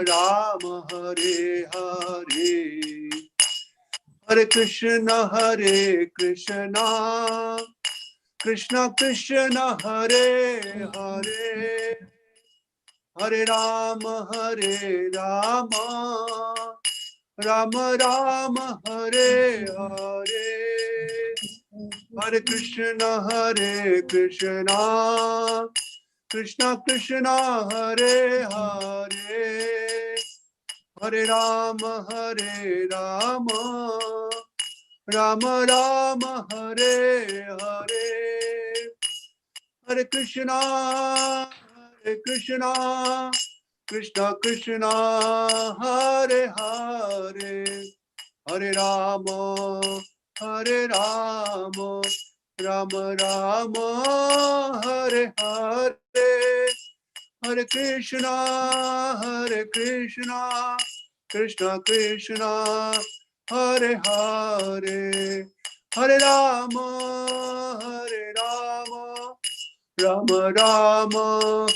Rama Hare Hare, Hare Krishna Krishna, Krishna Krishna Hare Hare, Hare Rama Rama, Rama Rama Hare Hare, Hare Krishna Krishna, Krishna Krishna Hare Hare, Hare Rama Rama, Rama Rama Hare Hare, Hare Krishna Krishna, Krishna Krishna Hare Hare, Hare Rama Rama, Rama Rama Hare Hare, Hare Krishna Krishna, Krishna Krishna Hare Hare, Hare Rama Rama, Rama Rama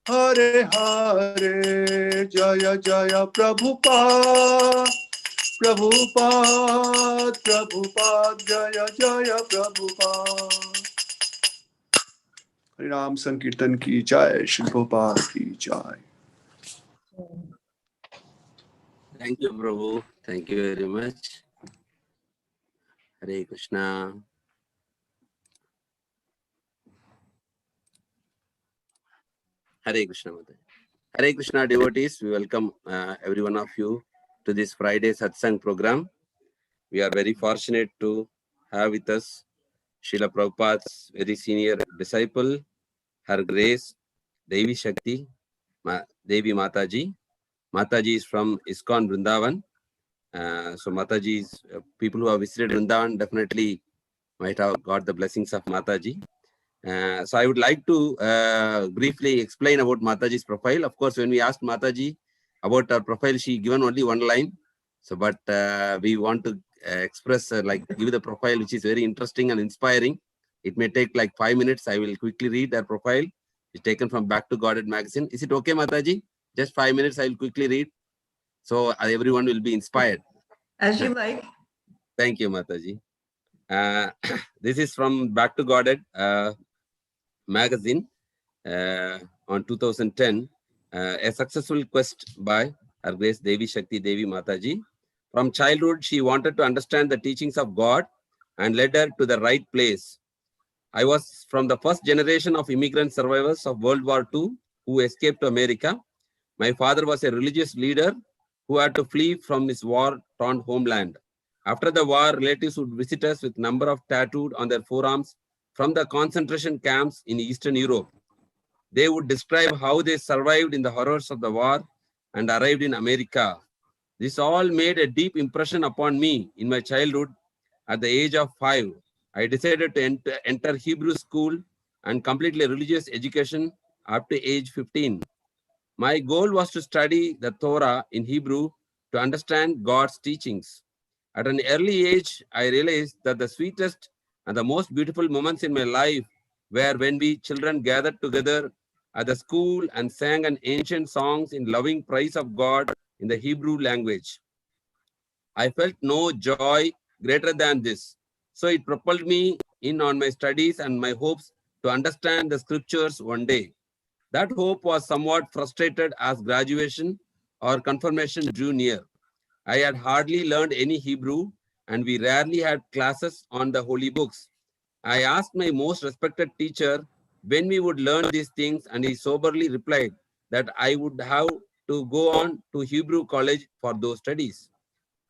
Hare Hare. Jaya Jaya Prabhupada, Prabhupada, Prabhupada, Jaya Jaya Prabhupada. Hare Ram Sankirtan ki jai, Shri Prabhupada ki jai. Thank you, Prabhu. Thank you very much. Hare Krishna. Hare Krishna, Mataji. Hare Krishna devotees, we welcome every one of you to this Friday Satsang program. We are very fortunate to have with us Srila Prabhupada's very senior disciple, Her Grace, Daivi Shakti, Devi Mataji. Mataji is from ISKCON Vrindavan. So Mataji's people who have visited Vrindavan definitely might have got the blessings of Mataji. So I would like to briefly explain about Mataji's profile. Of course, when we asked Mataji about her profile, she given only one line. So, but we want to express, give the profile, which is very interesting and inspiring. It may take like 5 minutes. I will quickly read her profile. It's taken from Back to Godhead magazine. Is it okay, Mataji? Just 5 minutes, I will quickly read. So everyone will be inspired. As you like. Thank you, Mataji. This is from Back to Godhead magazine on 2010. A successful quest by Her Grace Devi Shakti Devi Mataji. From childhood, she wanted to understand the teachings of God and led her to the right place. I was from the first generation of immigrant survivors of World War II who escaped to America. My father was a religious leader who had to flee from his war-torn homeland. After the war, relatives would visit us with number of tattooed on their forearms from the concentration camps in Eastern Europe. They would describe how they survived in the horrors of the war and arrived in America. This all made a deep impression upon me in my childhood. At the age of 5, I decided to enter Hebrew school and complete religious education up to age 15. My goal was to study the Torah in Hebrew to understand God's teachings. At an early age, I realized that the sweetest and the most beautiful moments in my life were when we children gathered together at the school and sang an ancient songs in loving praise of God in the Hebrew language. I felt no joy greater than this. So it propelled me in on my studies and my hopes to understand the scriptures one day. That hope was somewhat frustrated as graduation or confirmation drew near. I had hardly learned any Hebrew and we rarely had classes on the holy books. I asked my most respected teacher when we would learn these things and he soberly replied that I would have to go on to Hebrew college for those studies.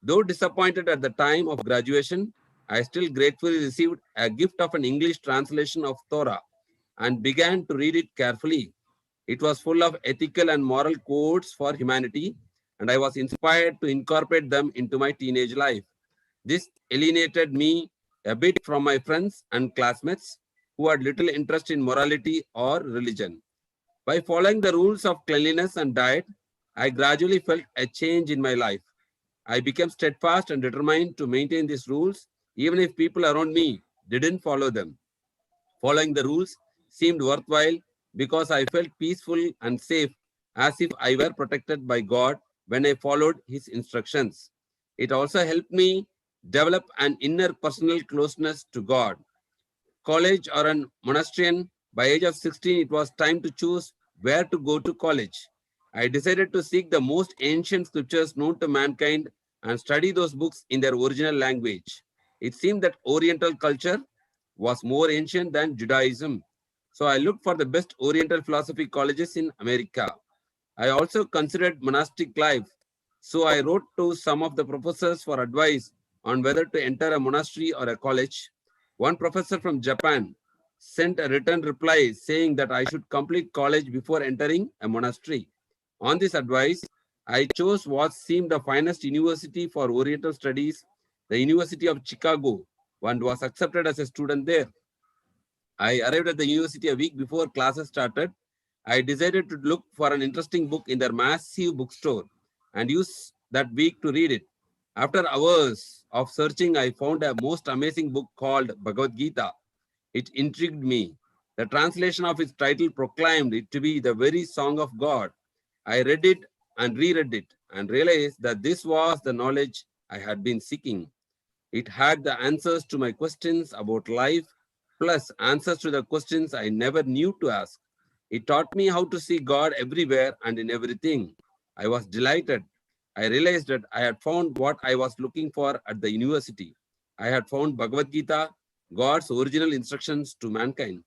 Though disappointed at the time of graduation, I still gratefully received a gift of an English translation of Torah and began to read it carefully. It was full of ethical and moral codes for humanity, and I was inspired to incorporate them into my teenage life. This alienated me a bit from my friends and classmates who had little interest in morality or religion. By following the rules of cleanliness and diet, I gradually felt a change in my life. I became steadfast and determined to maintain these rules, even if people around me didn't follow them. Following the rules seemed worthwhile because I felt peaceful and safe, as if I were protected by God when I followed his instructions. It also helped me develop an inner personal closeness to God. College or a monastery, by age of 16, it was time to choose where to go to college. I decided to seek the most ancient scriptures known to mankind and study those books in their original language. It seemed that Oriental culture was more ancient than Judaism. So I looked for the best Oriental philosophy colleges in America. I also considered monastic life. So I wrote to some of the professors for advice on whether to enter a monastery or a college. One professor from Japan sent a written reply saying that I should complete college before entering a monastery. On this advice, I chose what seemed the finest university for Oriental studies, the University of Chicago, and was accepted as a student there. I arrived at the university a week before classes started. I decided to look for an interesting book in their massive bookstore and use that week to read it. After hours of searching, I found a most amazing book called Bhagavad Gita. It intrigued me. The translation of its title proclaimed it to be the very song of God. I read it and reread it and realized that this was the knowledge I had been seeking. It had the answers to my questions about life, plus answers to the questions I never knew to ask. It taught me how to see God everywhere and in everything. I was delighted. I realized that I had found what I was looking for at the university. I had found Bhagavad Gita, God's original instructions to mankind.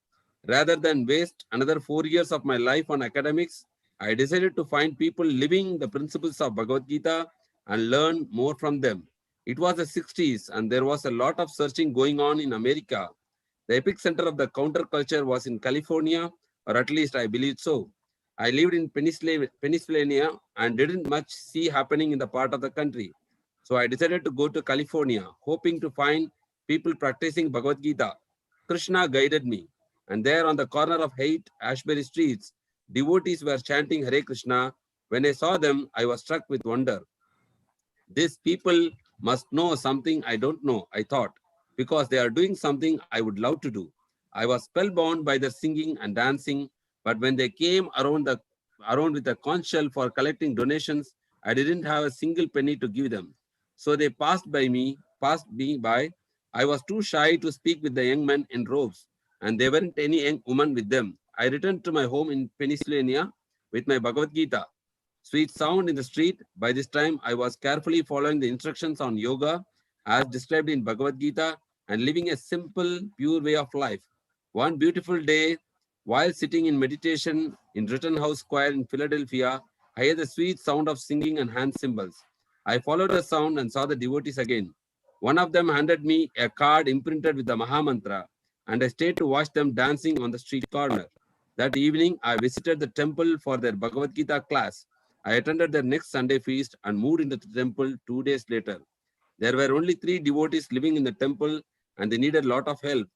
Rather than waste another 4 years of my life on academics, I decided to find people living the principles of Bhagavad Gita and learn more from them. It was the 60s and there was a lot of searching going on in America. The epic center of the counterculture was in California, or at least I believe so. I lived in Pennsylvania and didn't much see happening in the part of the country. So I decided to go to California, hoping to find people practicing Bhagavad Gita. Krishna guided me, and there on the corner of 8 Ashbury streets, devotees were chanting Hare Krishna. When I saw them, I was struck with wonder. These people must know something I don't know, I thought, because they are doing something I would love to do. I was spellbound by their singing and dancing, but when they came around with a conch shell for collecting donations, I didn't have a single penny to give them. So they passed me by. I was too shy to speak with the young men in robes, and there weren't any young women with them. I returned to my home in Pennsylvania with my Bhagavad Gita. Sweet sound in the street. By this time, I was carefully following the instructions on yoga as described in Bhagavad Gita and living a simple, pure way of life. One beautiful day, while sitting in meditation in Rittenhouse Square in Philadelphia, I heard the sweet sound of singing and hand cymbals. I followed the sound and saw the devotees again. One of them handed me a card imprinted with the Mahamantra, and I stayed to watch them dancing on the street corner. That evening, I visited the temple for their Bhagavad Gita class. I attended their next Sunday feast and moved into the temple 2 days later. There were only 3 devotees living in the temple and they needed a lot of help.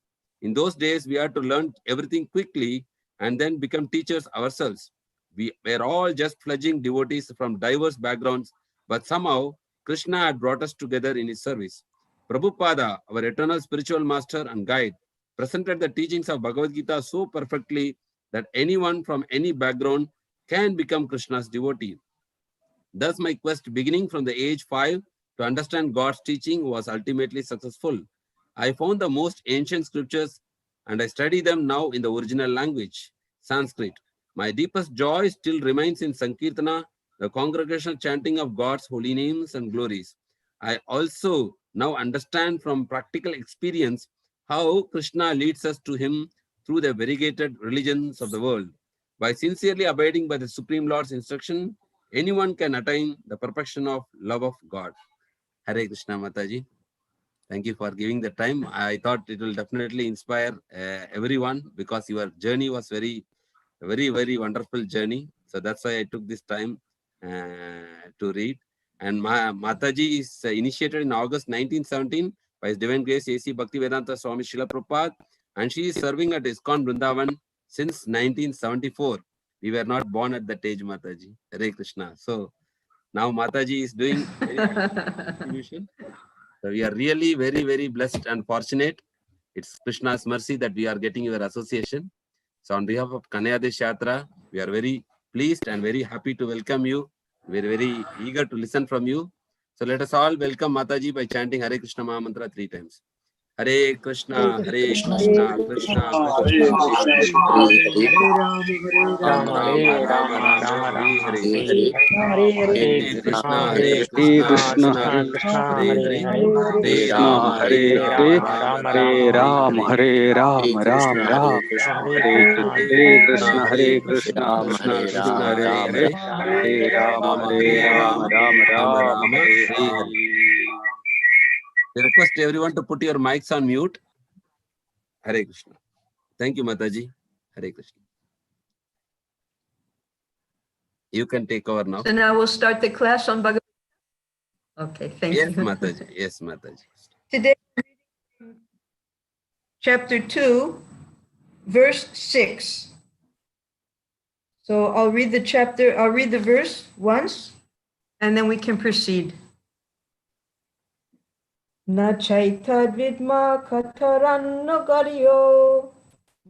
In those days, we had to learn everything quickly and then become teachers ourselves. We were all just fledgling devotees from diverse backgrounds, but somehow Krishna had brought us together in his service. Prabhupada, our eternal spiritual master and guide, presented the teachings of Bhagavad Gita so perfectly that anyone from any background can become Krishna's devotee. Thus, my quest beginning from the age 5 to understand God's teaching was ultimately successful. I found the most ancient scriptures and I study them now in the original language, Sanskrit. My deepest joy still remains in Sankirtana, the congregational chanting of God's holy names and glories. I also now understand from practical experience how Krishna leads us to him through the variegated religions of the world. By sincerely abiding by the Supreme Lord's instruction, anyone can attain the perfection of love of God. Hare Krishna, Mataji. Thank you for giving the time. I thought it will definitely inspire everyone because your journey was very, very wonderful journey. So that's why I took this time to read. And Mataji is initiated in August 1917 by His Divine Grace A.C. Bhaktivedanta Swami Srila Prabhupada, and she is serving at ISKCON Vrindavan since 1974. We were not born at that age, Mataji. Hare Krishna. So now Mataji is doing very active contribution. So we are really very blessed and fortunate. It's Krishna's mercy that we are getting your association. So on behalf of Kanyadesh Yatra, we are very pleased and very happy to welcome you We're very eager to listen from you. So let us all welcome Mataji by chanting Hare Krishna Maha Mantra 3 times. Hare Krishna, Hare Krishna, Krishna Krishna, Hare Hare, Rama Rama, Rama Hare Hare, Hare Krishna, Hare Krishna, Krishna Krishna, Hare Hare, Hare Rama, Hare Rama, Rama Rama, Hare Hare, Hare Krishna, Hare Krishna, Hare Krishna, Hare Hare Krishna, Krishna, Krishna Krishna Krishna, Krishna, Hare Hare Hare, Hare, Hare Rama, Hare Hare Rama, Rama, Rama Rama Rama, Rama, Hare Hare Hare. Hare. I request everyone to put your mics on mute. Hare Krishna. Thank you, Mataji. Hare Krishna. You can take over now. So now we'll start the class on Bhagavat. Okay, thank Yes, you. Mataji. Yes, Mataji. Today, chapter 2, verse 6. So I'll read the verse once, and then we can proceed. Na chaitad vidma kataranno garyo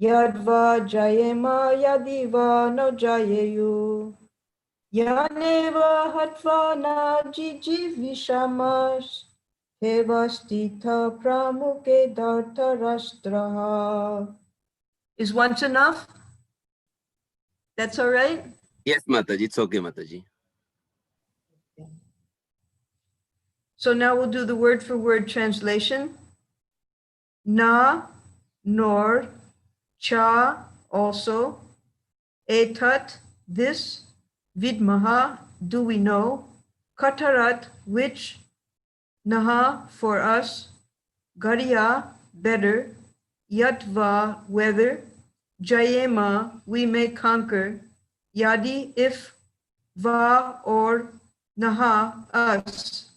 yadva jayema yadiva no jayeyu yaneva hatva na jijivishamash Hevastita pramuke dhartarashtraha. Is once enough? That's all right? Yes, Mataji. It's okay, Mataji. So now we'll do the word for word translation. Na, nor, cha, also, etat, this, vidmaha, do we know, katarat, which, naha, for us, gariya, better, yatva, whether, jayema, we may conquer, yadi, if, va, or, naha, us,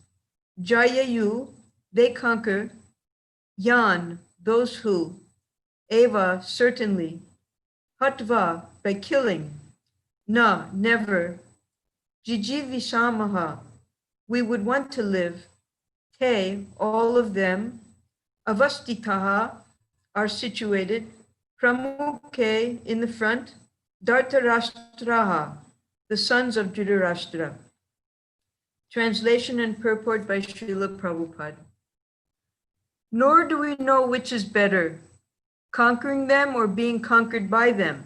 jayayu, they conquer, yan, those who, eva, certainly, hatva, by killing, na, never, jijivishamaha, we would want to live, te, all of them, avastitaha, are situated, pramukhe, in the front, dhartarashtraha, the sons of Dhritarashtra. Translation and purport by Srila Prabhupada. Nor do we know which is better, conquering them or being conquered by them.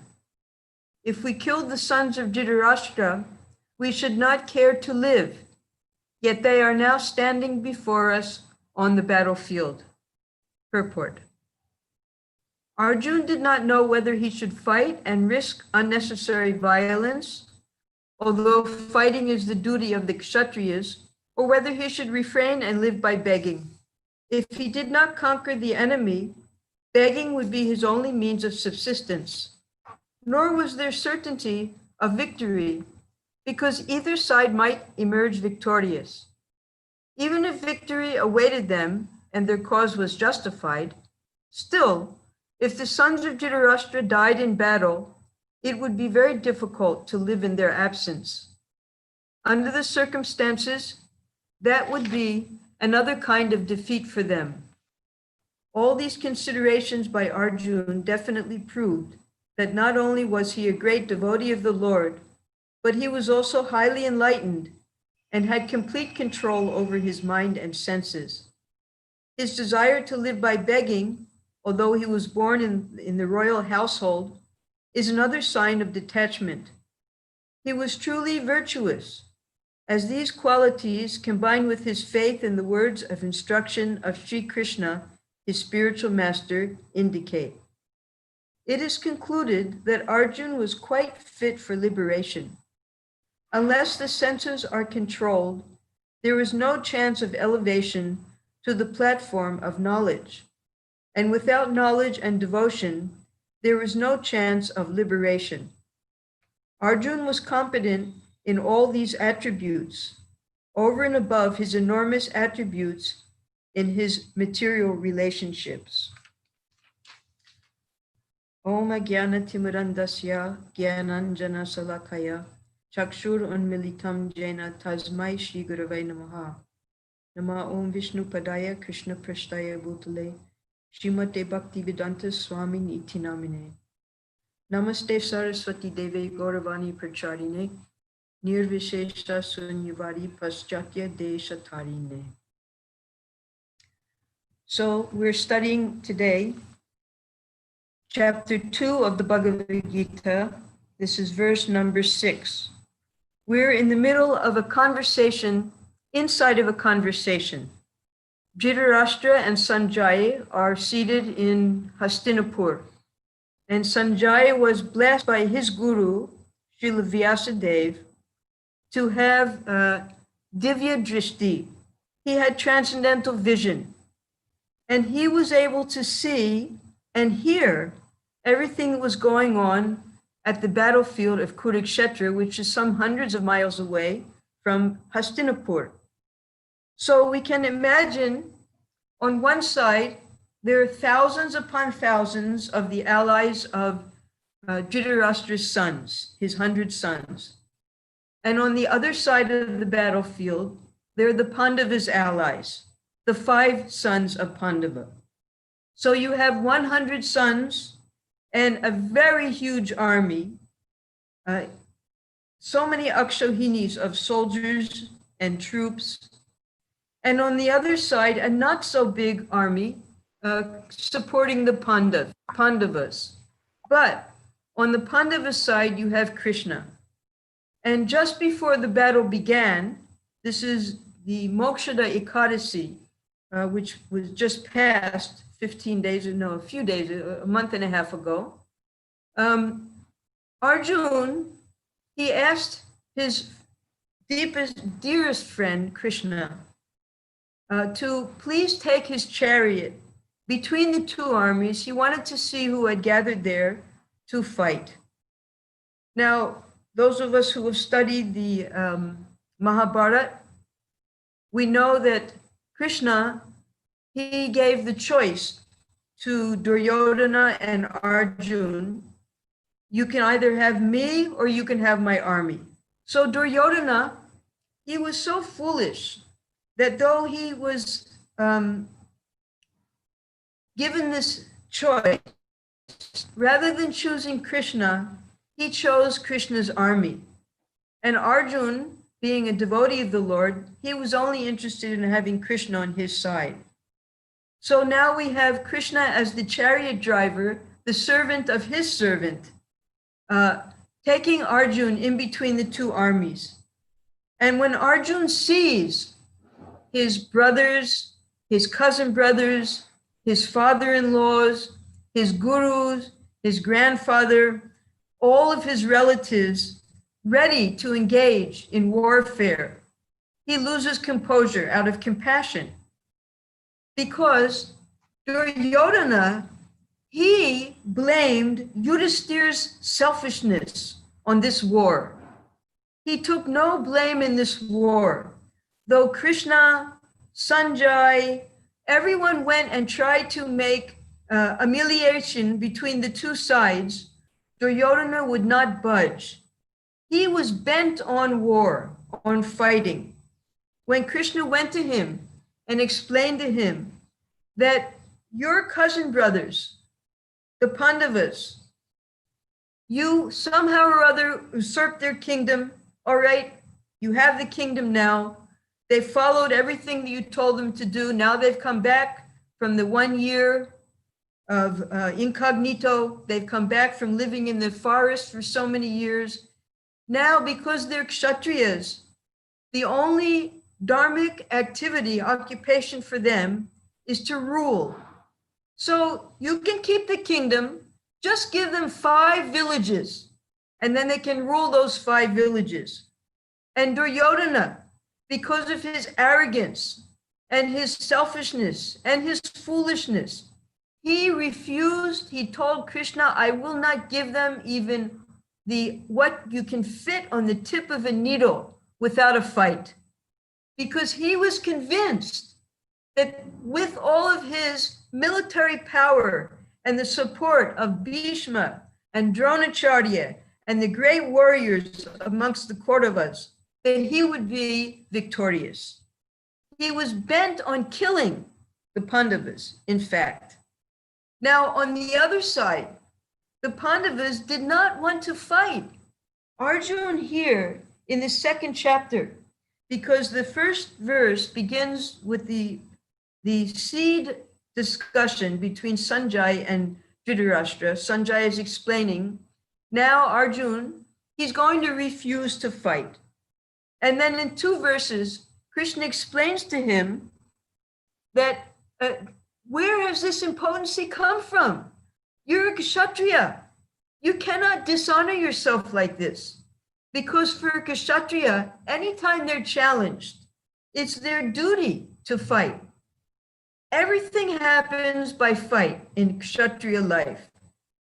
If we killed the sons of Dhritarashtra, we should not care to live, yet they are now standing before us on the battlefield. Purport. Arjuna did not know whether he should fight and risk unnecessary violence, although fighting is the duty of the Kshatriyas, or whether he should refrain and live by begging. If he did not conquer the enemy, begging would be his only means of subsistence. Nor was there certainty of victory, because either side might emerge victorious. Even if victory awaited them and their cause was justified, still, if the sons of Dhritarashtra died in battle, it would be very difficult to live in their absence. Under the circumstances, that would be another kind of defeat for them. All these considerations by Arjuna definitely proved that not only was he a great devotee of the Lord, but he was also highly enlightened and had complete control over his mind and senses. His desire to live by begging, although he was born in the royal household, is another sign of detachment. He was truly virtuous, as these qualities, combined with his faith in the words of instruction of Sri Krishna, his spiritual master, indicate. It is concluded that Arjuna was quite fit for liberation. Unless the senses are controlled, there is no chance of elevation to the platform of knowledge. And without knowledge and devotion, there is no chance of liberation. Arjuna was competent in all these attributes, over and above his enormous attributes in his material relationships. Om Jnana Timurandasya Jnananjana Salakaya Chakshur Unmilitam Jena Tasmai Shri Gurave Namaha. Nama Om Vishnu Padaya Krishna Prashtaya Bhutale Srimate Bhakti Vedanta Swami Iti Namine. Namaste Saraswati Deve Gauravani Pracharine Nirvishesha Sunyuvari Paschatya Desha Tarine. So we're studying today chapter 2 of the Bhagavad Gita. This is verse number 6. We're in the middle of a conversation inside of a conversation. Dhritarashtra and Sanjaya are seated in Hastinapur. And Sanjaya was blessed by his guru, Srila Vyasadeva, to have Divya Drishti. He had transcendental vision. And he was able to see and hear everything that was going on at the battlefield of Kurukshetra, which is some hundreds of miles away from Hastinapur. So we can imagine on one side, there are thousands upon thousands of the allies of Dhritarashtra's sons, his 100 sons. And on the other side of the battlefield, there are the Pandava's allies, the 5 sons of Pandava. So you have 100 sons and a very huge army, so many akshohinis of soldiers and troops. And on the other side, a not so big army supporting the Pandavas. But on the Pandava side, you have Krishna. And just before the battle began, this is the Mokshada Ekadasi, which was just passed a month and a half ago. Arjun, he asked his dearest friend, Krishna, to please take his chariot between the 2 armies. He wanted to see who had gathered there to fight. Now, those of us who have studied the Mahabharata, we know that Krishna, he gave the choice to Duryodhana and Arjun. You can either have me or you can have my army. So Duryodhana, he was so foolish that though he was given this choice, rather than choosing Krishna, he chose Krishna's army. And Arjun, being a devotee of the Lord, he was only interested in having Krishna on his side. So now we have Krishna as the chariot driver, the servant of his servant, taking Arjun in between the 2 armies. And when Arjun sees his brothers, his cousin brothers, his father-in-laws, his gurus, his grandfather, all of his relatives ready to engage in warfare, he loses composure out of compassion. Because Duryodhana, he blamed Yudhishthira's selfishness on this war. He took no blame in this war. Though Krishna, Sanjay, everyone went and tried to make a mediation between the 2 sides, Duryodhana would not budge. He was bent on war, on fighting. When Krishna went to him and explained to him that your cousin brothers, the Pandavas, you somehow or other usurped their kingdom. All right, you have the kingdom now. They followed everything that you told them to do. Now they've come back from the 1 year of incognito. They've come back from living in the forest for so many years. Now, because they're Kshatriyas, the only dharmic activity, occupation for them is to rule. So you can keep the kingdom, just give them 5 villages, and then they can rule those 5 villages. And Duryodhana, because of his arrogance and his selfishness and his foolishness, he refused. He told Krishna, I will not give them even what you can fit on the tip of a needle without a fight. Because he was convinced that with all of his military power and the support of Bhishma and Dronacharya and the great warriors amongst the Kauravas, that he would be victorious. He was bent on killing the Pandavas, in fact. Now, on the other side, the Pandavas did not want to fight. Arjun here in the second chapter, because the first verse begins with the seed discussion between Sanjay and Dhritarashtra. Sanjay is explaining, now Arjun, he's going to refuse to fight. And then in 2 verses, Krishna explains to him that where has this impotency come from? You're a Kshatriya. You cannot dishonor yourself like this. Because for a Kshatriya, anytime they're challenged, it's their duty to fight. Everything happens by fight in Kshatriya life.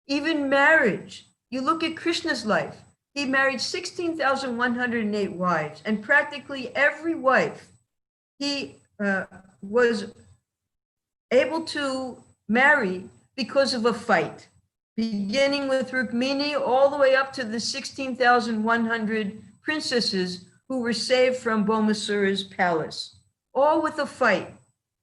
Even marriage. You look at Krishna's life. He married 16,108 wives, and practically every wife he was able to marry because of a fight, beginning with Rukmini all the way up to the 16,100 princesses who were saved from Bhaumasura's palace, all with a fight.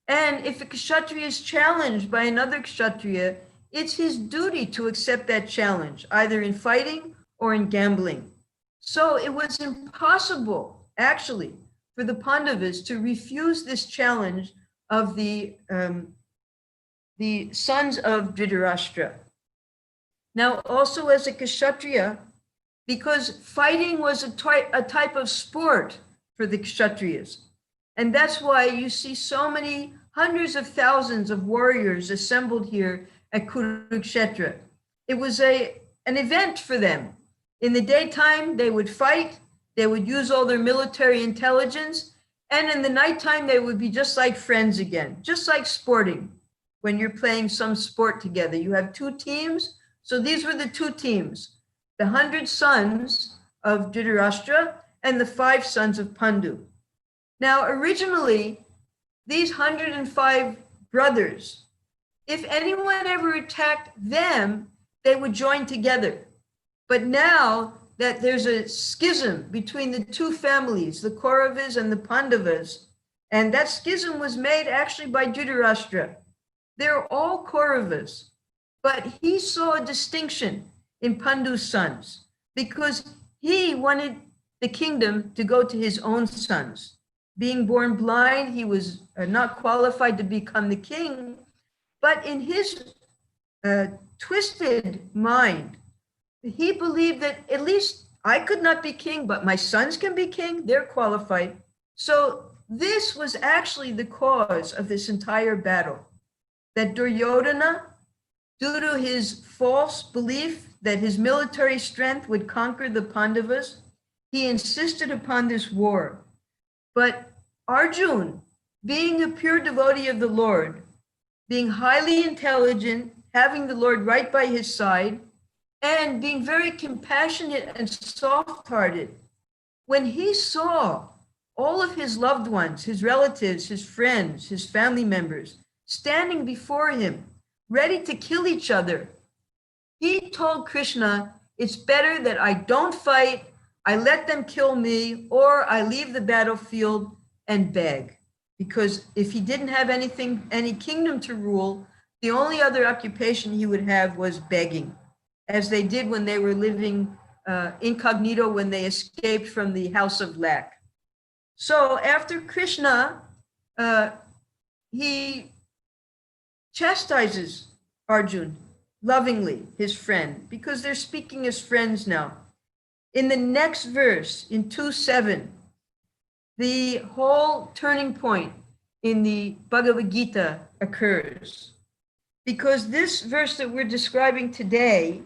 And if a Kshatriya is challenged by another Kshatriya, it's his duty to accept that challenge, either in fighting or in gambling. So it was impossible, actually, for the Pandavas to refuse this challenge of the sons of Dhritarashtra. Now, also as a Kshatriya, because fighting was a type of sport for the Kshatriyas. And that's why you see so many hundreds of thousands of warriors assembled here at Kurukshetra. It was an event for them. In the daytime, they would fight, they would use all their military intelligence, and in the nighttime, they would be just like friends again, just like sporting. When you're playing some sport together, you have 2 teams. So these were the 2 teams, the 100 sons of Dhritarashtra and the 5 sons of Pandu. Now, originally, these 105 brothers, if anyone ever attacked them, they would join together. But now that there's a schism between the 2 families, the Kauravas and the Pandavas, and that schism was made actually by Dhritarashtra. They're all Kauravas, but he saw a distinction in Pandu's sons because he wanted the kingdom to go to his own sons. Being born blind, he was not qualified to become the king, but in his twisted mind, he believed that at least I could not be king, but my sons can be king, they're qualified. So this was actually the cause of this entire battle, that Duryodhana, due to his false belief that his military strength would conquer the Pandavas, he insisted upon this war. But Arjun, being a pure devotee of the Lord, being highly intelligent, having the Lord right by his side, and being very compassionate and soft-hearted, when he saw all of his loved ones, his relatives, his friends, his family members, standing before him, ready to kill each other, he told Krishna, it's better that I don't fight, I let them kill me, or I leave the battlefield and beg. Because if he didn't have any kingdom to rule, the only other occupation he would have was begging, as they did when they were living incognito when they escaped from the house of lack. So after Krishna, he chastises Arjun lovingly, his friend, because they're speaking as friends now. In the next verse, in 2:7, the whole turning point in the Bhagavad Gita occurs. Because this verse that we're describing today,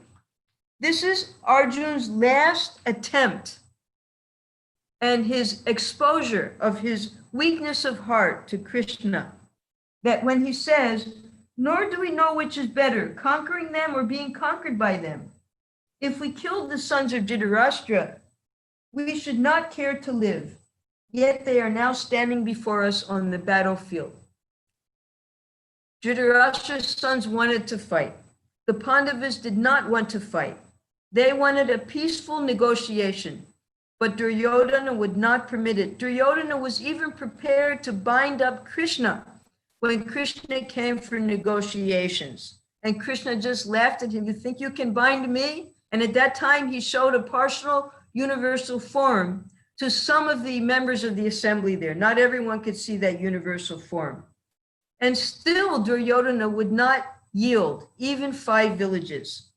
this is Arjun's last attempt and his exposure of his weakness of heart to Krishna. That when he says, nor do we know which is better, conquering them or being conquered by them. If we killed the sons of Dhritarashtra, we should not care to live. Yet they are now standing before us on the battlefield. Dhritarashtra's sons wanted to fight. The Pandavas did not want to fight. They wanted a peaceful negotiation, but Duryodhana would not permit it. Duryodhana was even prepared to bind up Krishna when Krishna came for negotiations. And Krishna just laughed at him. You think you can bind me? And at that time, he showed a partial universal form to some of the members of the assembly there. Not everyone could see that universal form. And still Duryodhana would not yield, even 5 villages.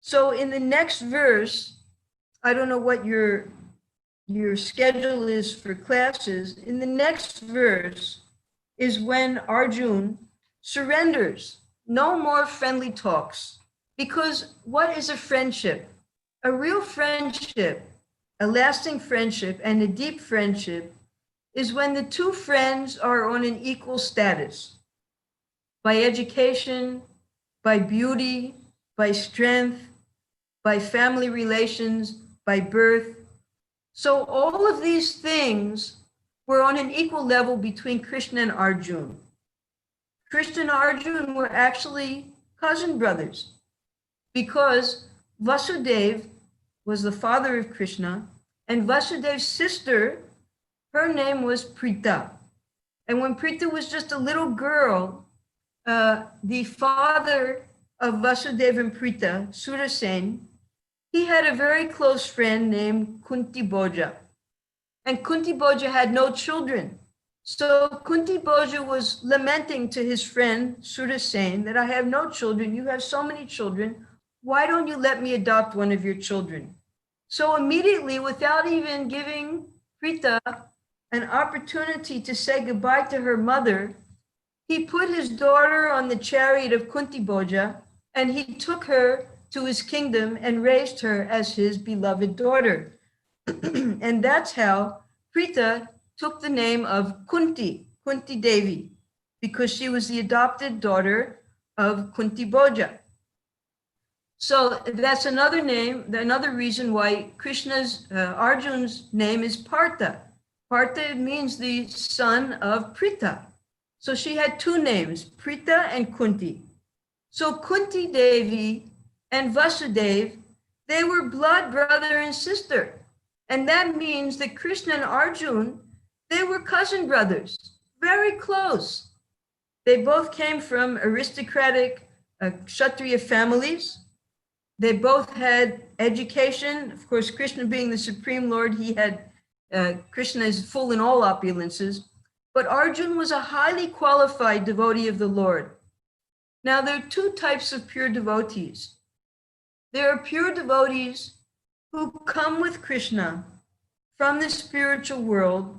So in the next verse, I don't know what your schedule is for classes. In the next verse is when Arjun surrenders. No more friendly talks. Because what is a friendship? A real friendship, a lasting friendship, and a deep friendship is when the two friends are on an equal status. By education, by beauty, by strength, by family relations, by birth. So all of these things were on an equal level between Krishna and Arjun. Krishna and Arjun were actually cousin brothers because Vasudeva was the father of Krishna, and Vasudeva's sister, her name was Prita. And when Prita was just a little girl, the father of Vasudeva and Prita, Surasen, he had a very close friend named Kunti Bhoja. And Kunti Bhoja had no children. So Kunti Bhoja was lamenting to his friend Surasen that I have no children, you have so many children, why don't you let me adopt one of your children? So immediately, without even giving Prita an opportunity to say goodbye to her mother, he put his daughter on the chariot of Kunti Bhoja and he took her to his kingdom and raised her as his beloved daughter. And that's how Prita took the name of Kunti Devi, because she was the adopted daughter of Kunti Bhoja. So that's another name, another reason why Krishna's, Arjun's name is Partha. Partha means the son of Prita. So she had 2 names, Prita and Kunti. So Kunti Devi and Vasudeva, they were blood brother and sister. And that means that Krishna and Arjun, they were cousin brothers, very close. They both came from aristocratic Kshatriya families. They both had education. Of course, Krishna being the Supreme Lord, he had, Krishna is full in all opulences. But Arjun was a highly qualified devotee of the Lord. Now, there are 2 types of pure devotees. There are pure devotees who come with Krishna from the spiritual world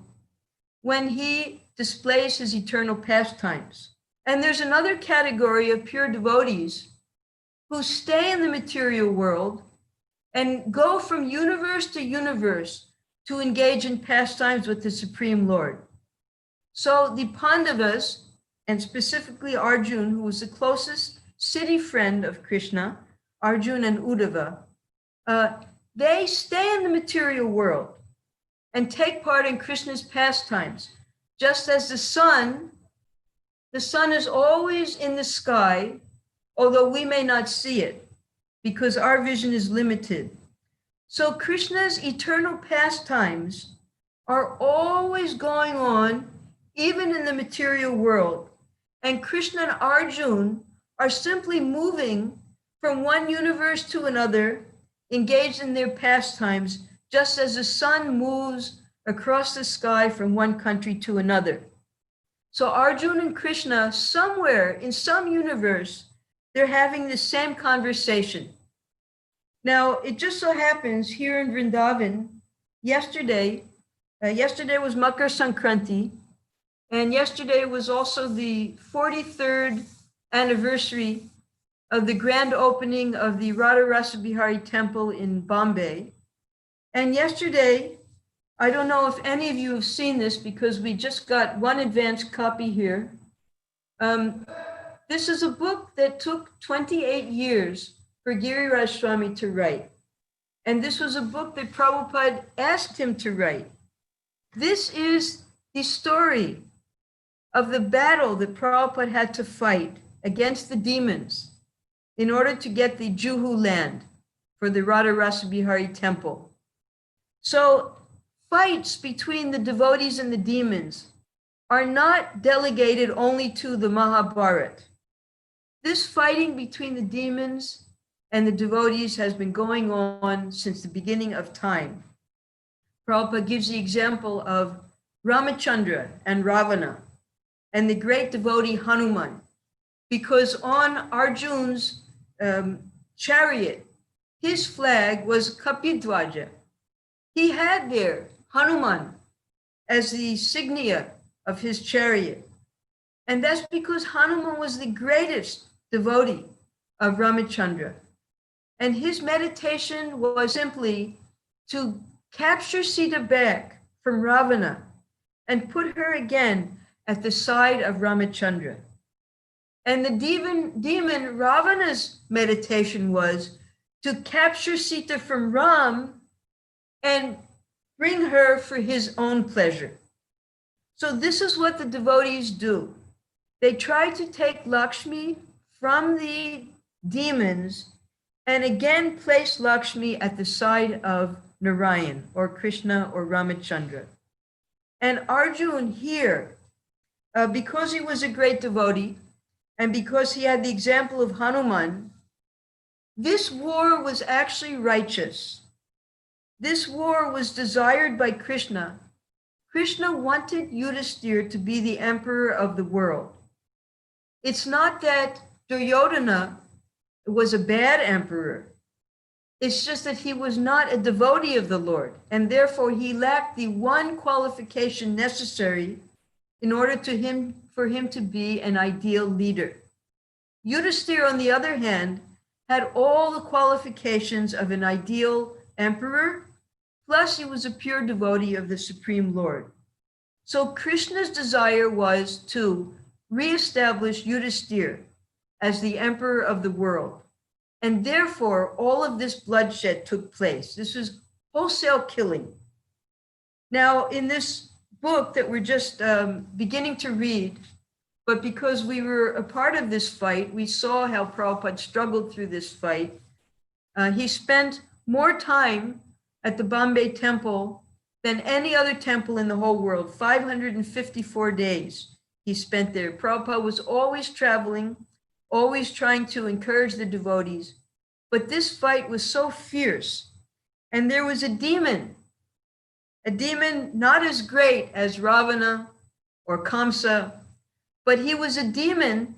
when he displays his eternal pastimes. And there's another category of pure devotees who stay in the material world and go from universe to universe to engage in pastimes with the Supreme Lord. So the Pandavas, and specifically Arjun, who was the closest city friend of Krishna, Arjun and Uddhava, they stay in the material world and take part in Krishna's pastimes, just as the sun is always in the sky, although we may not see it because our vision is limited. So Krishna's eternal pastimes are always going on, even in the material world. And Krishna and Arjun are simply moving from one universe to another, engaged in their pastimes, just as the sun moves across the sky from one country to another. So Arjun and Krishna, somewhere in some universe, they're having the same conversation. Now, it just so happens here in Vrindavan, yesterday was Makar Sankranti, and yesterday was also the 43rd anniversary of the grand opening of the Radha Rasa Bihari temple in Bombay. And yesterday, I don't know if any of you have seen this because we just got one advanced copy here. This is a book that took 28 years for Giriraj Swami to write. And this was a book that Prabhupada asked him to write. This is the story of the battle that Prabhupada had to fight against the demons in order to get the Juhu land for the Radha Rasa Bihari temple. So fights between the devotees and the demons are not delegated only to the Mahabharata. This fighting between the demons and the devotees has been going on since the beginning of time. Prabhupada gives the example of Ramachandra and Ravana and the great devotee Hanuman, because on Arjun's chariot, his flag was Kapidwaja. He had there Hanuman as the insignia of his chariot. And that's because Hanuman was the greatest devotee of Ramachandra. And his meditation was simply to capture Sita back from Ravana and put her again at the side of Ramachandra. And the demon Ravana's meditation was to capture Sita from Ram and bring her for his own pleasure. So this is what the devotees do. They try to take Lakshmi from the demons and again place Lakshmi at the side of Narayan or Krishna or Ramachandra. And Arjun here, because he was a great devotee and because he had the example of Hanuman, this war was actually righteous. This war was desired by Krishna. Krishna wanted Yudhisthira to be the emperor of the world. It's not that Duryodhana was a bad emperor. It's just that he was not a devotee of the Lord, and therefore he lacked the one qualification necessary in order for him to be an ideal leader. Yudhisthira, on the other hand, had all the qualifications of an ideal emperor, plus he was a pure devotee of the Supreme Lord. So Krishna's desire was to reestablish Yudhisthira as the emperor of the world. And therefore, all of this bloodshed took place. This was wholesale killing. Now, in this book that we're just beginning to read, but because we were a part of this fight, we saw how Prabhupada struggled through this fight. He spent more time at the Bombay temple than any other temple in the whole world, 554 days he spent there. Prabhupada was always traveling, always trying to encourage the devotees. But this fight was so fierce. And there was a demon not as great as Ravana or Kamsa, but he was a demon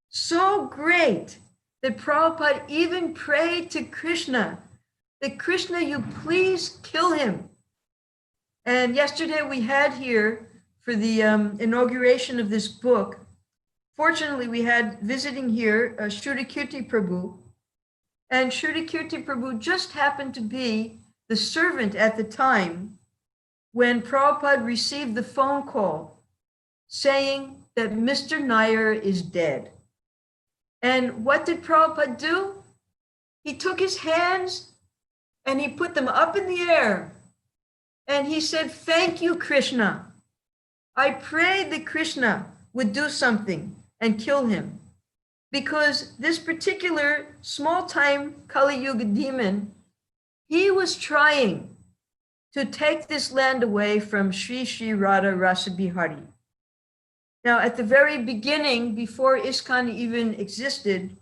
so great that Prabhupada even prayed to Krishna, that Krishna, you please kill him. And yesterday we had here for the inauguration of this book, fortunately we had visiting here Shrutikirti Prabhu. And Shrutikirti Prabhu just happened to be the servant at the time when Prabhupada received the phone call saying that Mr. Nair is dead. And what did Prabhupada do? He took his hands and he put them up in the air. And he said, thank you, Krishna. I prayed that Krishna would do something and kill him, because this particular small-time Kali Yuga demon, he was trying to take this land away from Sri Sri Radha Rasa Bihari. Now, at the very beginning, before ISKCON even existed,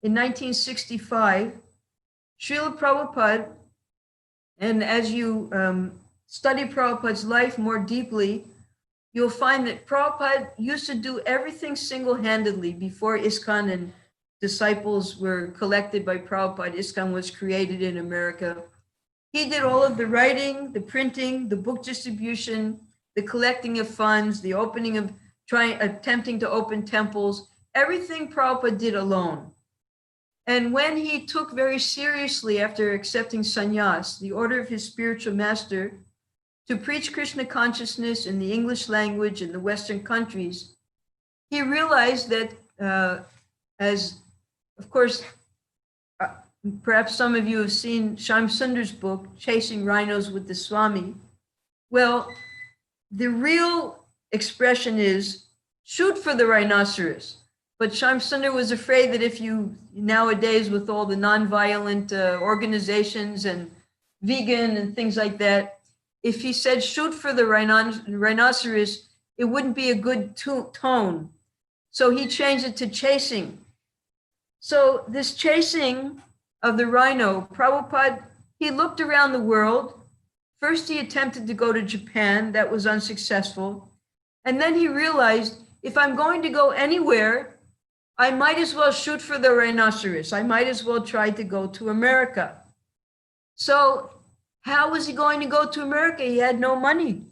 in 1965, Srila Prabhupada, and as you study Prabhupada's life more deeply, you'll find that Prabhupada used to do everything single-handedly before ISKCON and disciples were collected by Prabhupada. ISKCON was created in America. He did all of the writing, the printing, the book distribution, the collecting of funds, the opening of attempting to open temples, everything Prabhupada did alone. And when he took very seriously, after accepting sannyas, the order of his spiritual master, to preach Krishna consciousness in the English language in the Western countries, he realized that, as of course, perhaps some of you have seen Shyam Sundar's book, Chasing Rhinos with the Swami. Well, the real expression is shoot for the rhinoceros. But Shyam Sundar was afraid that if you, nowadays with all the nonviolent organizations and vegan and things like that, if he said shoot for the rhinoceros, it wouldn't be a good tone. So he changed it to chasing. So this chasing of the rhino, Prabhupada, he looked around the world First, he attempted to go to Japan. That was unsuccessful. And then he realized, if I'm going to go anywhere, I might as well shoot for the rhinoceros. I might as well try to go to America. So how was he going to go to America? He had no money.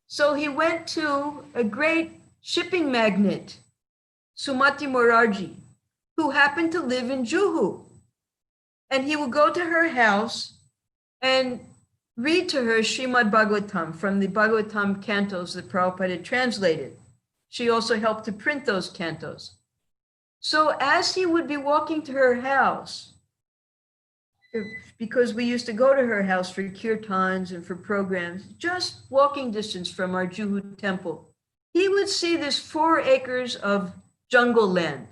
So he went to a great shipping magnate, Sumati Morarji, who happened to live in Juhu. And he would go to her house and read to her Srimad Bhagavatam from the Bhagavatam cantos that Prabhupada had translated. She also helped to print those cantos. So as he would be walking to her house, because we used to go to her house for kirtans and for programs, just walking distance from our Juhu temple, he would see this 4 acres of jungle land.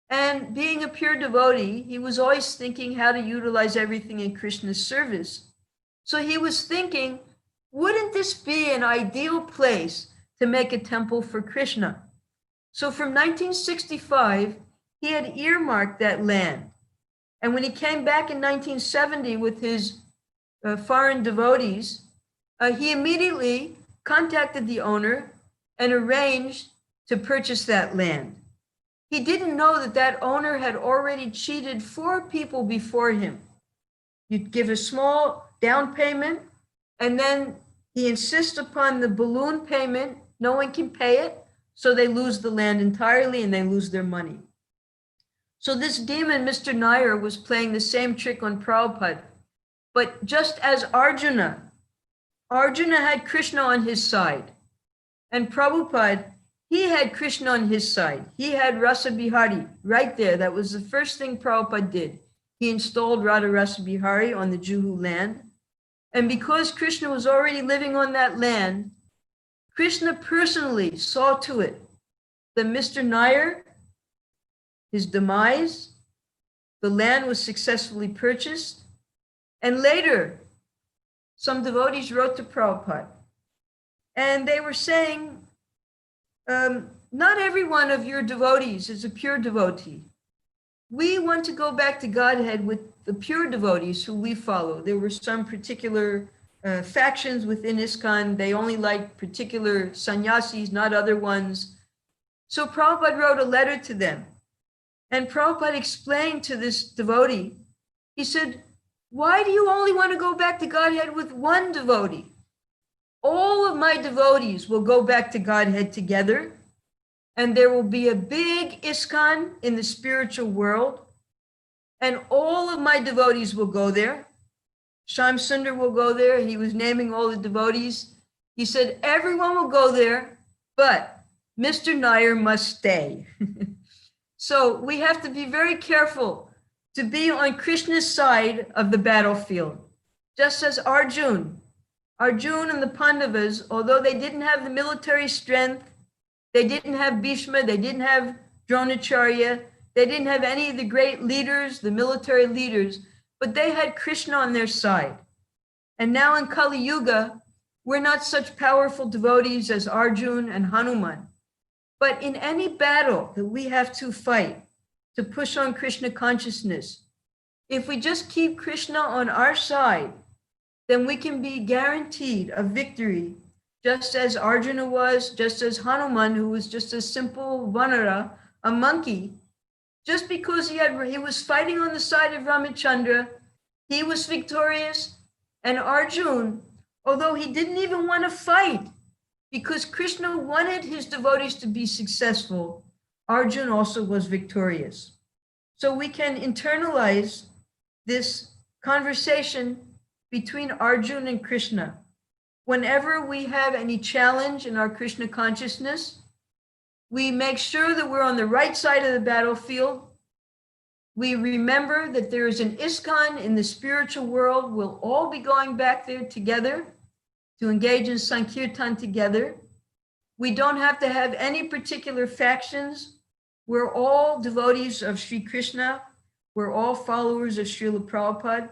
And being a pure devotee, he was always thinking how to utilize everything in Krishna's service. So he was thinking, wouldn't this be an ideal place to make a temple for Krishna? So from 1965, he had earmarked that land. And when he came back in 1970 with his foreign devotees, he immediately contacted the owner and arranged to purchase that land. He didn't know that that owner had already cheated 4 people before him. You'd give a small down payment, and then he insists upon the balloon payment. No one can pay it, so they lose the land entirely and they lose their money. So this demon, Mr. Nair, was playing the same trick on Prabhupada. But just as Arjuna had Krishna on his side, and Prabhupada, he had Krishna on his side. He had Rasa Bihari right there. That was the first thing Prabhupada did. He installed Radha Rasa Bihari on the Juhu land. And because Krishna was already living on that land, Krishna personally saw to it that Mr. Nair, his demise, the land was successfully purchased. And later, some devotees wrote to Prabhupada. And they were saying, not every one of your devotees is a pure devotee. We want to go back to Godhead with the pure devotees who we follow. There were some particular factions within ISKCON. They only liked particular sannyasis, not other ones. So Prabhupada wrote a letter to them. And Prabhupada explained to this devotee, he said, why do you only want to go back to Godhead with one devotee? All of my devotees will go back to Godhead together, and there will be a big ISKCON in the spiritual world, and all of my devotees will go there. Shyam Sundar will go there. He was naming all the devotees. He said, everyone will go there, but Mr. Nair must stay. So we have to be very careful to be on Krishna's side of the battlefield. Just as Arjuna and the Pandavas, although they didn't have the military strength, they didn't have Bhishma, they didn't have Dronacharya, they didn't have any of the great leaders, the military leaders, but they had Krishna on their side. And now in Kali Yuga, we're not such powerful devotees as Arjuna and Hanuman. But in any battle that we have to fight to push on Krishna consciousness, if we just keep Krishna on our side, then we can be guaranteed a victory, just as Arjuna was, just as Hanuman, who was just a simple vanara, a monkey. Just because he was fighting on the side of Ramachandra, he was victorious. And Arjuna, although he didn't even want to fight, because Krishna wanted his devotees to be successful, Arjuna also was victorious. So we can internalize this conversation between Arjuna and Krishna. Whenever we have any challenge in our Krishna consciousness, we make sure that we're on the right side of the battlefield. We remember that there is an ISKCON in the spiritual world. We'll all be going back there together to engage in Sankirtan together. We don't have to have any particular factions. We're all devotees of Sri Krishna. We're all followers of Srila Prabhupada.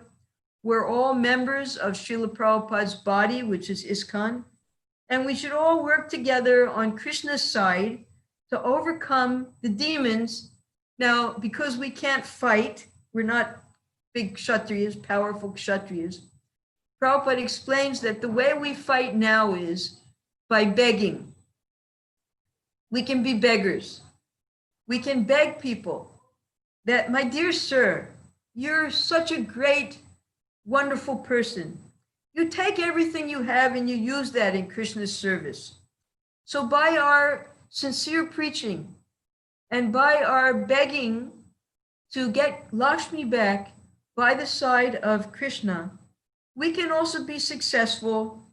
We're all members of Srila Prabhupada's body, which is ISKCON. And we should all work together on Krishna's side to overcome the demons. Now, because we can't fight, we're not big kshatriyas, powerful kshatriyas, Prabhupada explains that the way we fight now is by begging. We can be beggars. We can beg people that, my dear sir, you're such a great, wonderful person. You take everything you have and you use that in Krishna's service. So by our sincere preaching and by our begging to get Lakshmi back by the side of Krishna, we can also be successful,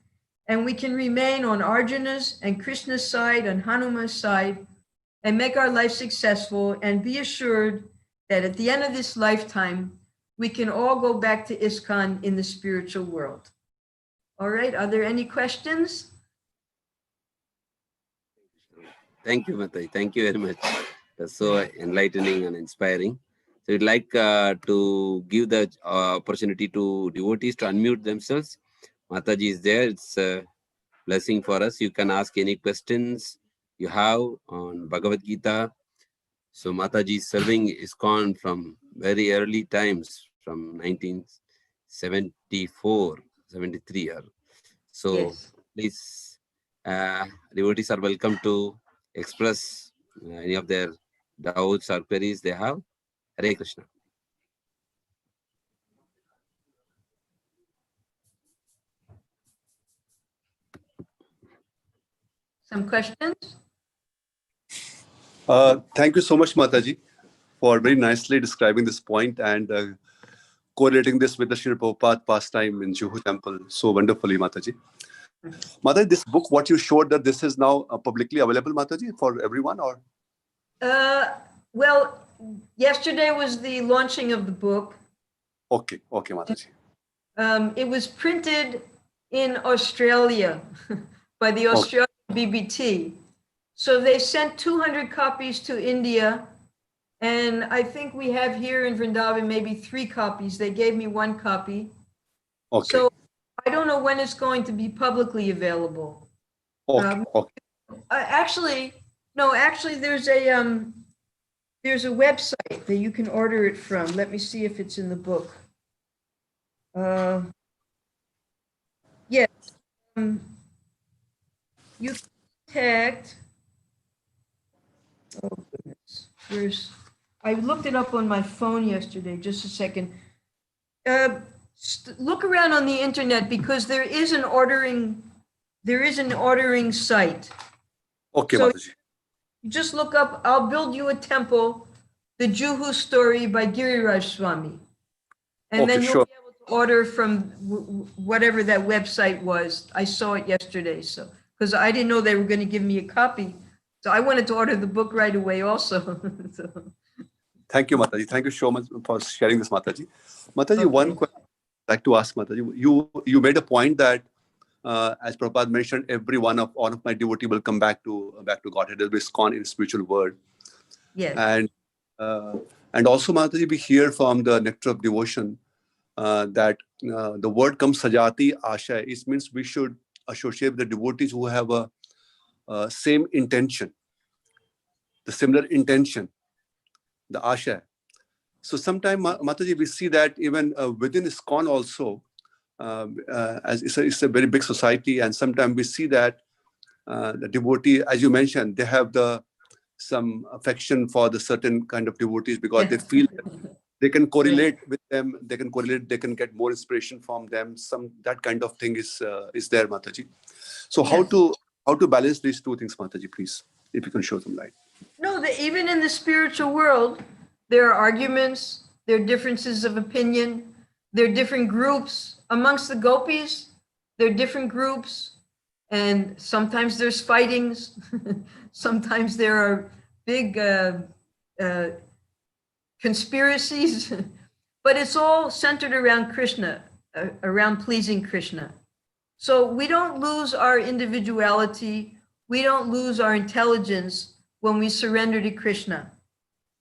and we can remain on Arjuna's and Krishna's side and Hanuman's side and make our life successful, and be assured that at the end of this lifetime, we can all go back to ISKCON in the spiritual world. All right, are there any questions? Thank you, Mataji. Thank you very much. That's so enlightening and inspiring. So we'd like to give the opportunity to devotees to unmute themselves. Mataji is there. It's a blessing for us. You can ask any questions you have on Bhagavad Gita. So Mataji is serving ISKCON from very early times, from 1974, 73. So Yes. please, devotees are welcome to express any of their doubts or queries they have. Hare Krishna. Some questions? Thank you so much, Mataji, for very nicely describing this point and correlating this with the Srila Prabhupada pastime in Juhu Temple so wonderfully, Mataji. Mataji, this book, what you showed, that this is now publicly available, Mataji, for everyone, or? Well, yesterday was the launching of the book. Okay, Mataji. It was printed in Australia by the Australian BBT. So they sent 200 copies to India. And I think we have here in Vrindavan maybe 3 copies. They gave me 1 copy. Okay. So I don't know when it's going to be publicly available. Okay. Actually, there's a website that you can order it from. Let me see if it's in the book. Yes. You contact. Oh goodness. I looked it up on my phone yesterday. Just a second. Look around on the internet, because there is an ordering site. Okay, So Mataji. you just look up, I'll build you a temple, the Juhu story by Giriraj Swami. And then you'll be able to order from whatever that website was. I saw it yesterday, so because I didn't know they were going to give me a copy. So I wanted to order the book right away also. So. Thank you, Mataji. Thank you so much for sharing this, Mataji. Mataji, one question I'd like to ask, Mataji. You made a point that, as Prabhupada mentioned, every one of my devotee will come back to Godhead. They'll be ISKCON in the spiritual world. Yes. And also, Mataji, we hear from the Nectar of Devotion that the word comes sajati asha. It means we should associate with the devotees who have a same intention, the similar intention, the asha. So sometimes, Mataji, we see that even within ISKCON also, as it's a very big society, and sometimes we see that the devotee, as you mentioned, they have some affection for the certain kind of devotees because they feel that they can correlate with them. They can get more inspiration from them. That kind of thing is there, Mataji. So how to balance these two things, Mataji, please, if you can show some light. No, even in the spiritual world, there are arguments, there are differences of opinion, there are different groups. Amongst the gopis, there are different groups, and sometimes there's fightings. Sometimes there are big conspiracies, but it's all centered around Krishna, around pleasing Krishna. So we don't lose our individuality, we don't lose our intelligence when we surrender to Krishna.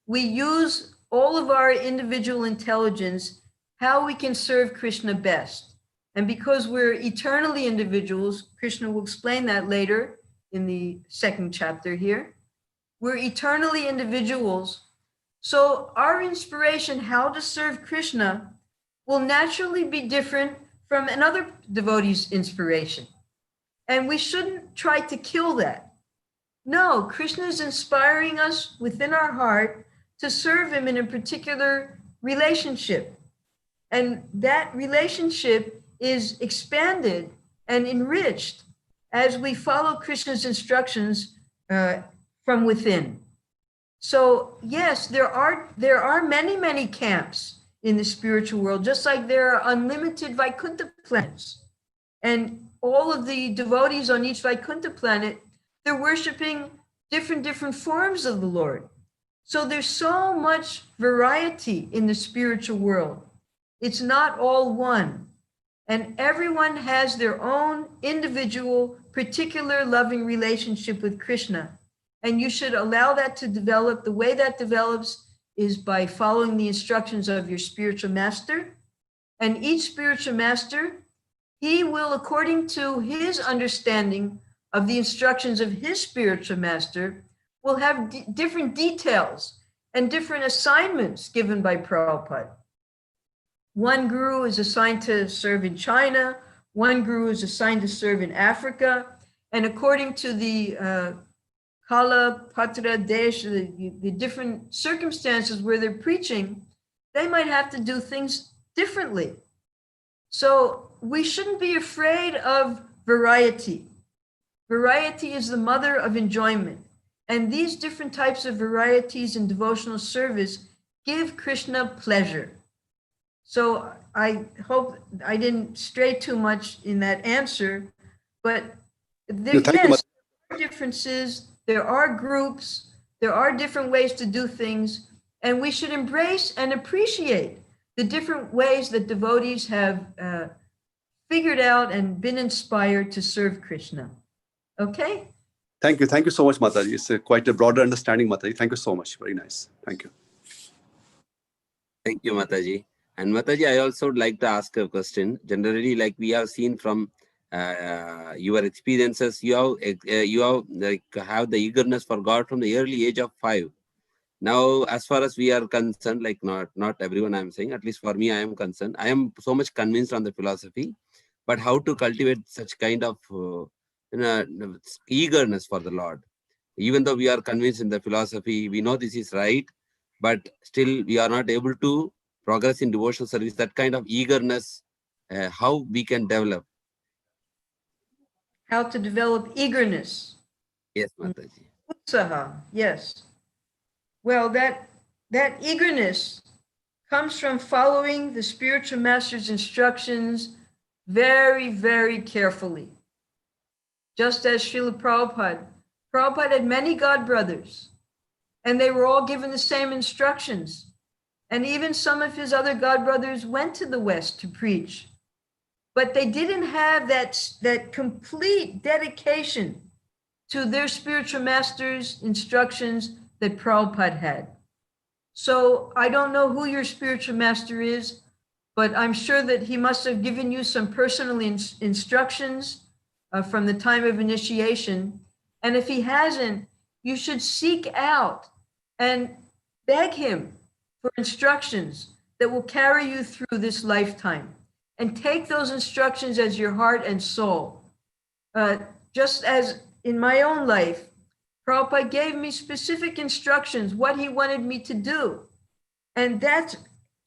We use all of our individual intelligence, how we can serve Krishna best. And because we're eternally individuals, Krishna will explain that later in the 2nd chapter here. We're eternally individuals. So our inspiration, how to serve Krishna, will naturally be different from another devotee's inspiration. And we shouldn't try to kill that. No, Krishna is inspiring us within our heart to serve him in a particular relationship. And that relationship is expanded and enriched as we follow Krishna's instructions from within. So yes, there are many, many camps in the spiritual world, just like there are unlimited Vaikuntha planets. And all of the devotees on each Vaikuntha planet, they're worshiping different forms of the Lord. So there's so much variety in the spiritual world. It's not all one. And everyone has their own individual, particular loving relationship with Krishna. And you should allow that to develop. The way that develops is by following the instructions of your spiritual master. And each spiritual master, he will, according to his understanding of the instructions of his spiritual master, will have different details and different assignments given by Prabhupada. One guru is assigned to serve in China, one guru is assigned to serve in Africa, and according to the Kala, Patra, Desh, the different circumstances where they're preaching, they might have to do things differently. So we shouldn't be afraid of variety. Variety is the mother of enjoyment. And these different types of varieties in devotional service give Krishna pleasure. So I hope I didn't stray too much in that answer, but there, yes, there are differences, there are groups, there are different ways to do things, and we should embrace and appreciate the different ways that devotees have figured out and been inspired to serve Krishna. Okay? Thank you. Thank you so much, Mataji. It's quite a broader understanding, Mataji. Thank you so much. Very nice. Thank you. Thank you, Mataji. And Mataji, I also would like to ask a question. Generally, like we have seen from your experiences, you have the eagerness for God from the early age of 5. Now, as far as we are concerned, like not everyone I'm saying, at least for me, I am concerned. I am so much convinced on the philosophy, but how to cultivate such kind of eagerness for the Lord. Even though we are convinced in the philosophy, we know this is right, but still we are not able to progress in devotional service. That kind of eagerness, how we can develop. How to develop eagerness. Yes, Mataji. Utsaha, yes. Well, that eagerness comes from following the spiritual master's instructions very, very carefully. Just as Srila Prabhupada had many god brothers, and they were all given the same instructions. And even some of his other god brothers went to the West to preach. But they didn't have that complete dedication to their spiritual master's instructions that Prabhupada had. So I don't know who your spiritual master is, but I'm sure that he must have given you some personal instructions from the time of initiation. And if he hasn't, you should seek out and beg him for instructions that will carry you through this lifetime. And take those instructions as your heart and soul. Just as in my own life, Prabhupada gave me specific instructions, what he wanted me to do. And that's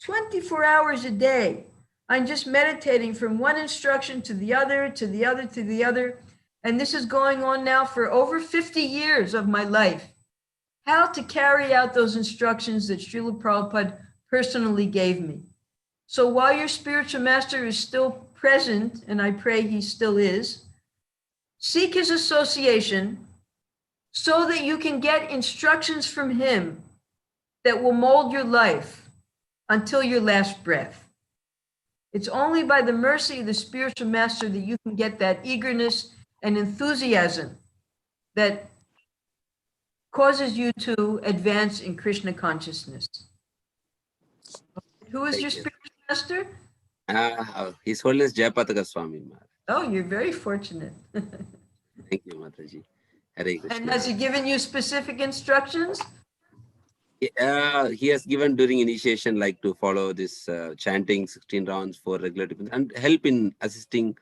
24 hours a day. I'm just meditating from one instruction to the other, to the other, to the other. And this is going on now for over 50 years of my life. How to carry out those instructions that Srila Prabhupada personally gave me. So while your spiritual master is still present, and I pray he still is, seek his association so that you can get instructions from him that will mold your life until your last breath. It's only by the mercy of the spiritual master that you can get that eagerness and enthusiasm that causes you to advance in Krishna consciousness. Who is your spiritual master? His Holiness Jayapataka Swami. Oh, you're very fortunate. Thank you, Mataji. Hare Krishna. And has he given you specific instructions? He has given during initiation, like to follow this chanting 16 rounds for regular and help in assisting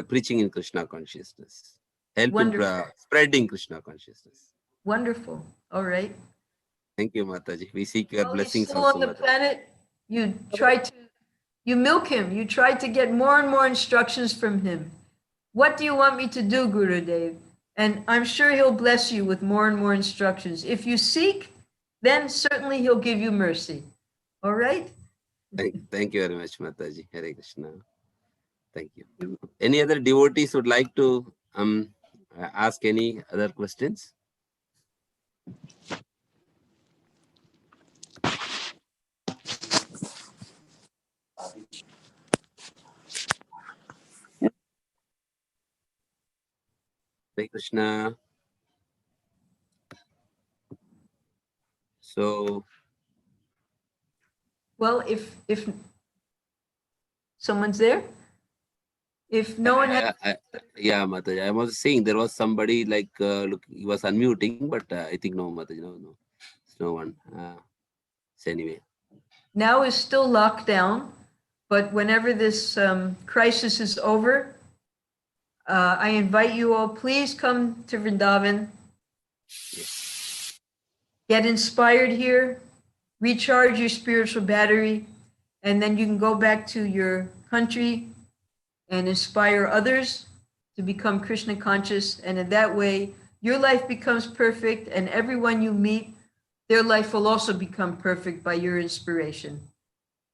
preaching in Krishna consciousness. Help Wonderful. in spreading Krishna consciousness. Wonderful. All right. Thank you, Mataji. We seek your While he's blessings still also, on the Mataji. planet, you milk him. You try to get more and more instructions from him. What do you want me to do, Gurudev? And I'm sure he'll bless you with more and more instructions. If you seek, then certainly he'll give you mercy. All right? Thank you very much, Mataji. Hare Krishna. Thank you. Any other devotees would like to ask any other questions? Hare Krishna. So, Well, if someone's there, if no one has, yeah, Mataji, I was saying there was somebody like look, he was unmuting, but I think no, Mataji, no, no one. So anyway, now is still locked down, but whenever this crisis is over, I invite you all, please come to Vrindavan. Get inspired here, recharge your spiritual battery, and then you can go back to your country and inspire others to become Krishna conscious. And in that way, your life becomes perfect, and everyone you meet, their life will also become perfect by your inspiration.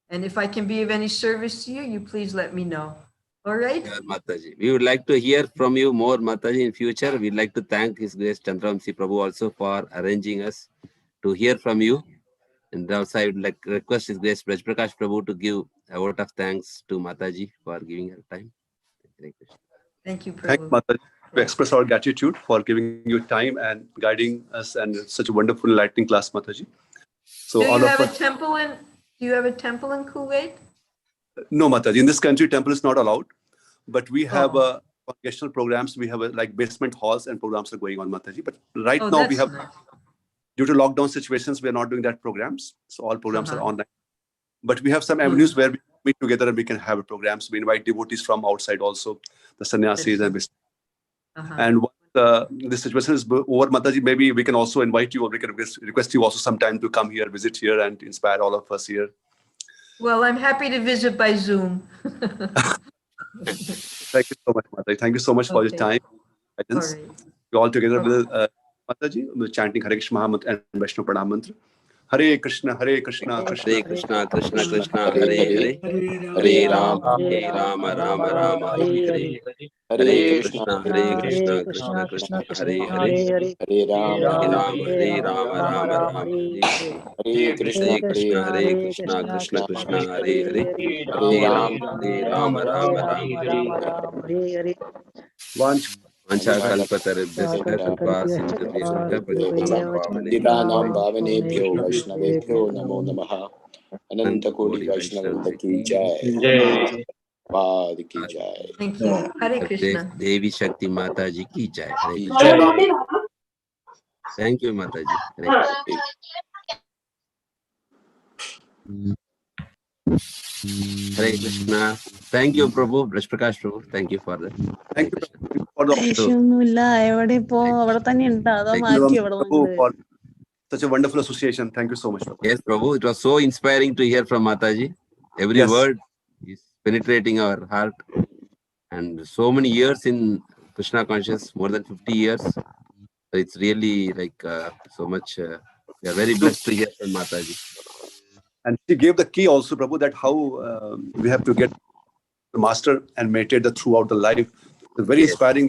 And if I can be of any service to you, you please let me know. All right? yeah, Mataji, we would like to hear from you more, Mataji, in future. We'd like to thank His Grace Chandramsi Prabhu also for arranging us to hear from you. And also, I would like to request His Grace Braj Prakash Prabhu to give a vote of thanks to Mataji for giving her time. Thank you, Thank you, Prabhu. Mataji. We express our gratitude for giving you time and guiding us, and such a wonderful enlightening class, Mataji. So Do all you of have a us, temple in? Do you have a temple in Kuwait? no, Mataji, in this country, temple is not allowed, but we have Oh. congregational programs. We have like basement halls and programs are going on, Mataji. But right Oh, now we that's have, nice. due to lockdown situations, we are not doing that programs. So all programs are Uh-huh. online. But we have some avenues where we meet together and we can have programs. We invite devotees from outside also, the sannyasis and Uh-huh. and once this situation is over, Mataji, maybe we can also invite you, or we can request you also sometime to come here, visit here, and inspire all of us here. Well, I'm happy to visit by Zoom. Thank you so much, Mataji. Thank you so much for your Okay. time. All Guidance. right. We all together will, Mataji, we'll chanting Hare Krishna Mahamantra and Vaishnav Pranam Mantra. Hare Krishna, Krishna, Hare Krishna, Krishna Krishna, Hare Hare Hare, Hare, Hare Ram, Hare Rama, Rama Rama, Hare Hare. Hare Krishna, Krishna Krishna, Hare Hare. Hare Ram, Hare Rama, Rama Rama, Hare Hare. Hare Krishna, Hare Krishna, Krishna Krishna, Hare Hare. Hare Ram, Hare Rama, Rama Rama, Hare Hare. Vanch. Vanchakalpatarubhyascha kripa sindhubhyascha patitanam Tiranam pavanebhyo Bhavanebhyo Vaishnavebhyo Namo Namaha. Ananta Koti Vaishnavrinda ki jai. Pad ki jai. Thank you. Hare Krishna. Devi Shakti Mataji ki jai. Hare Ki Krishna. jai. Thank you, Mataji. Hare Krishna. Hare Krishna. Thank you, Prabhu. Braj Prakash Prabhu. Thank you for that. Hare Thank you Krishna. for the ദേഷ്യമൊന്നുമില്ല എവിടെ ഇപ്പോ അവിടെ തന്നെ ഉണ്ട് അതോ Thank മാറ്റി Prabhu, അവിടെ നിന്ന് for such a wonderful association. Thank you so much, Prabhu. Yes, Prabhu. It was so inspiring to hear from Mataji. Every Yes. word is penetrating our heart. And so many years in Krishna conscious, more than 50 years. So it's really like so much. We are very blessed to hear from Mataji. And she gave the key also, Prabhu, that how we have to get the master and meditate throughout the life. It's very Yes. inspiring.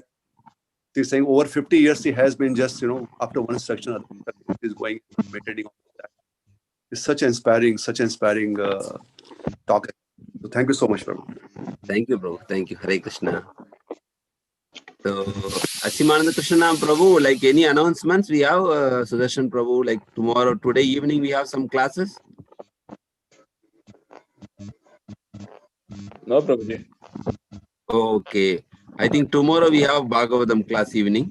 She's saying over 50 years she has been just, after one instruction, is going meditating on that. It's such inspiring talk. So thank you so much, Prabhu. Thank you, bro. Thank you. Hare Krishna. So, Asimananda Krishna Prabhu, like any announcements we have, Sudarshan Prabhu, like today evening we have some classes. No, Prabhuji. Okay. I think tomorrow we have Bhagavatam class evening.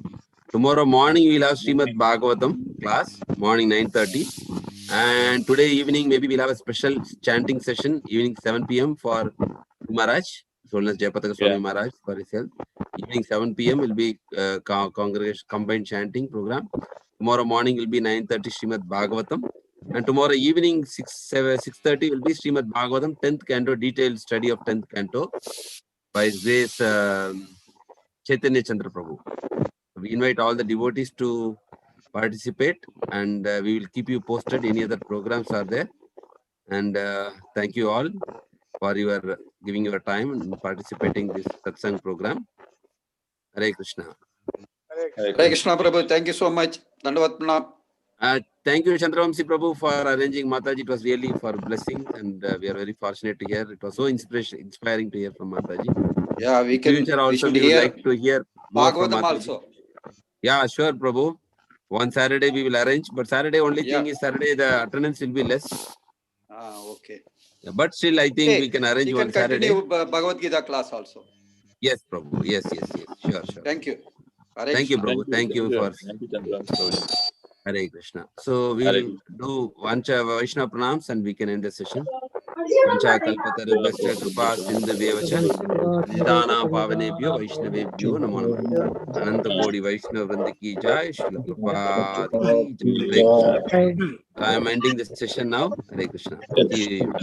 Tomorrow morning we will have Srimad Bhagavatam class, morning 9:30. And today evening, maybe we'll have a special chanting session, evening 7 p.m. for Maharaj, Solnas Jayapataka Swami Maharaj for his health. Evening 7 p.m. will be congregation combined chanting program. Tomorrow morning will be 9:30 Srimad Bhagavatam. And tomorrow evening 6:30 will be Srimad Bhagavatam 10th canto, detailed study of 10th canto by His Grace Chaitanya Chandra Prabhu. We invite all the devotees to participate, and we will keep you posted. Any other programs are there. And thank you all for your giving your time and participating in this satsang program. Hare Krishna. Hare Krishna Prabhu, thank you so much. Dandavat Pranam. Thank you, Chandramamsi Prabhu, for arranging Mataji. It was really for blessing, and we are very fortunate to hear. It was so inspiring to hear from Mataji. Yeah, we can. Future also, should we would hear like to hear more from Bhagavatam Mataji. also. Yeah, sure, Prabhu. One Saturday we will arrange, but Saturday only thing is Saturday the attendance will be less. Okay. Yeah, but still, I think we can arrange one Saturday. Continue Bhagavad Gita class also. Yes, Prabhu. Yes. Sure. Thank you. Thank you, Prabhu. Thank you for Hare Krishna. So we will do Vancha Vaishnava Pranams and we can end the session. Vancha Kalpatarubhyascha Kripa Sindhu Vevacha Dana Pavanebhyo Vaishnavebhyo Namo Namah. Ananta Kodi Vaishnava Vrinda ki Jai, Srila Prabhupada ki Jai. Hare Krishna. I am ending the session now. Hare Krishna. See you.